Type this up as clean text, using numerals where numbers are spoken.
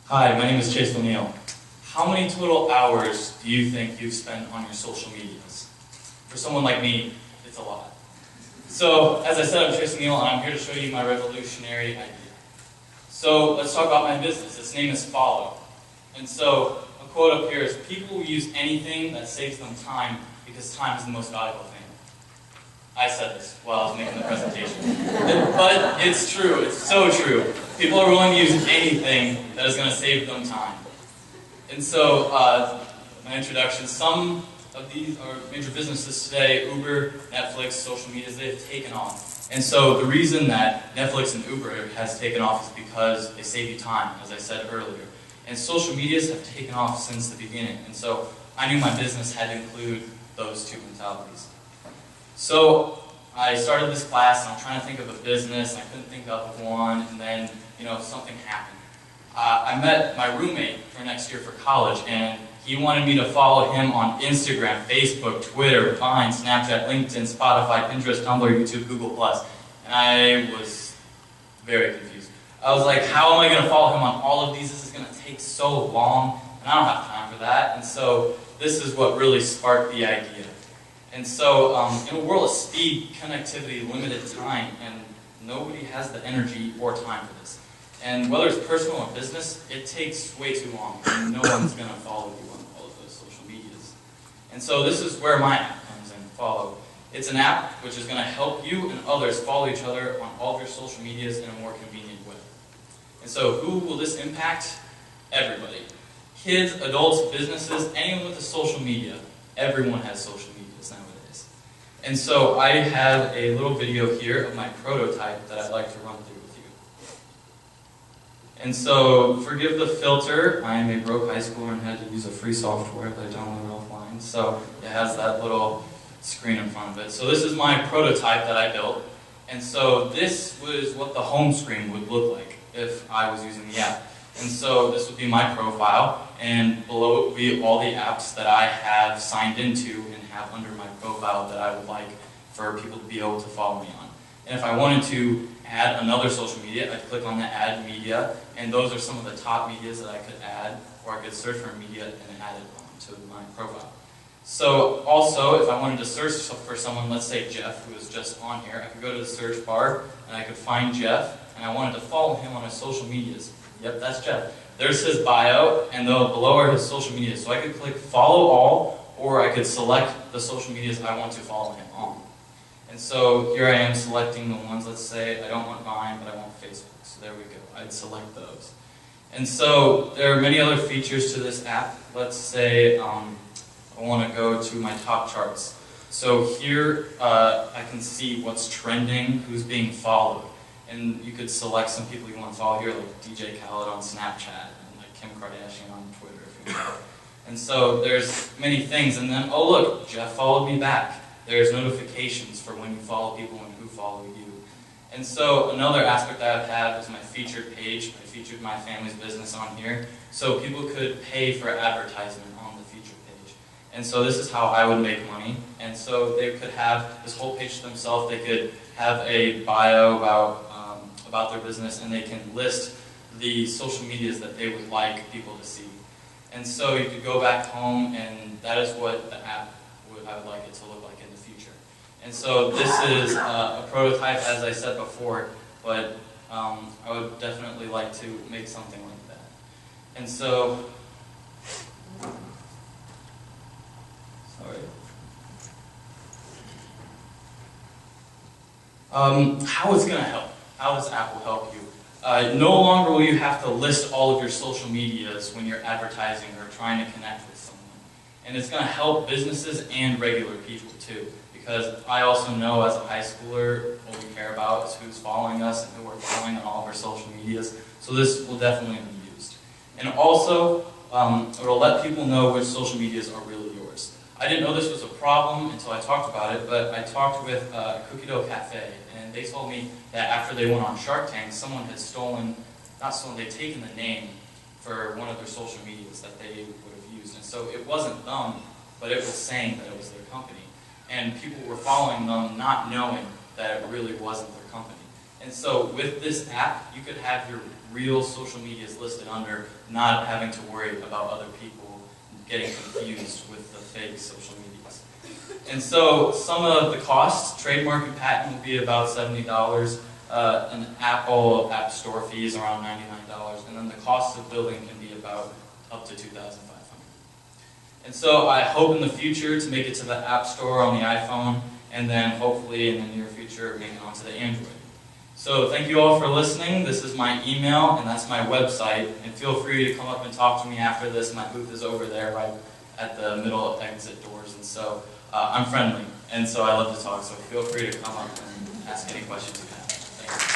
Hi, my name is Chase O'Neill. How many total hours do you think you've spent on your social medias? For someone like me, it's a lot. So, as I said, I'm Chase O'Neill, and I'm here to show you my revolutionary idea. So, let's talk about my business. Its name is Fallo. And so, a quote up here is, people will use anything that saves them time because time is the most valuable thing. I said this while I was making the presentation. But it's true. It's so true. People are willing to use anything that is going to save them time. And so, my introduction, some of these are major businesses today, Uber, Netflix, social media, they've taken off. And so the reason that Netflix and Uber has taken off is because they save you time, as I said earlier. And social medias have taken off since the beginning. And so I knew my business had to include those two mentalities. So I started this class, and I'm trying to think of a business, and I couldn't think of one, and then, something happened. I met my roommate for next year for college, and he wanted me to follow him on Instagram, Facebook, Twitter, Vine, Snapchat, LinkedIn, Spotify, Pinterest, Tumblr, YouTube, Google+. And I was very confused. I was like, how am I going to follow him on all of these? This is going to take so long, and I don't have time for that. And so this is what really sparked the idea. And so in a world of speed, connectivity, limited time, and nobody has the energy or time for this. And whether it's personal or business, it takes way too long, and no one's going to follow you on all of those social medias. And so this is where my app comes in, Fallo. It's an app which is going to help you and others follow each other on all of your social medias in a more convenient way. And so who will this impact? Everybody. Kids, adults, businesses, anyone with a social media. Everyone has social medias nowadays. And so I have a little video here of my prototype that I'd like to run through. And so, forgive the filter, I am a broke high schooler and had to use a free software that I downloaded offline. So, it has that little screen in front of it. So this is my prototype that I built. And so, this was what the home screen would look like if I was using the app. And so, this would be my profile, and below it would be all the apps that I have signed into and have under my profile that I would like for people to be able to follow me on. And if I wanted to add another social media, I'd click on the Add Media, and those are some of the top medias that I could add, or I could search for media and add it onto my profile. So also, if I wanted to search for someone, let's say Jeff, who is just on here, I could go to the search bar, and I could find Jeff, and I wanted to follow him on his social medias. Yep, that's Jeff. There's his bio, and below are his social medias. So I could click Follow All, or I could select the social medias I want to follow him on. And so here I am selecting the ones, let's say I don't want Vine, but I want Facebook. So there we go. I'd select those. And so there are many other features to this app. Let's say I want to go to my top charts. So here I can see what's trending, who's being followed. And you could select some people you want to follow here, like DJ Khaled on Snapchat, and like Kim Kardashian on Twitter, if you want. And so there's many things. And then, oh look, Jeff followed me back. There's notifications for when you follow people and who follow you. And so another aspect that I have is my featured page. I featured my family's business on here. So people could pay for advertisement on the featured page. And so this is how I would make money. And so they could have this whole page to themselves. They could have a bio about their business, and they can list the social medias that they would like people to see. And so you could go back home, and that is what the app I would like it to look like in the future. And so this is a prototype, as I said before, but I would definitely like to make something like that. And so, how it's going to help, how this app will help you. No longer will you have to list all of your social medias when you're advertising or trying to connect with someone. And it's going to help businesses and regular people too, because I also know as a high schooler, what we care about is who's following us and who we're following on all of our social medias. So this will definitely be used. And also, it will let people know which social medias are really yours. I didn't know this was a problem until I talked about it, but I talked with Cookie Dough Cafe, and they told me that after they went on Shark Tank, someone had they'd taken the name for one of their social medias that they would have used. And so it wasn't them, but it was saying that it was their company. And people were following them not knowing that it really wasn't their company. And so with this app, you could have your real social medias listed under, not having to worry about other people getting confused with the fake social medias. And so some of the costs, trademark and patent will be about $70, an Apple App Store fee is around $99, and then the cost of building can be about up to $2,500. And so I hope in the future to make it to the App Store on the iPhone, and then hopefully in the near future make it onto the Android. So thank you all for listening. This is my email, and that's my website. And feel free to come up and talk to me after this. My booth is over there right at the middle exit doors. And so I'm friendly, and so I love to talk. So feel free to come up and ask any questions you have.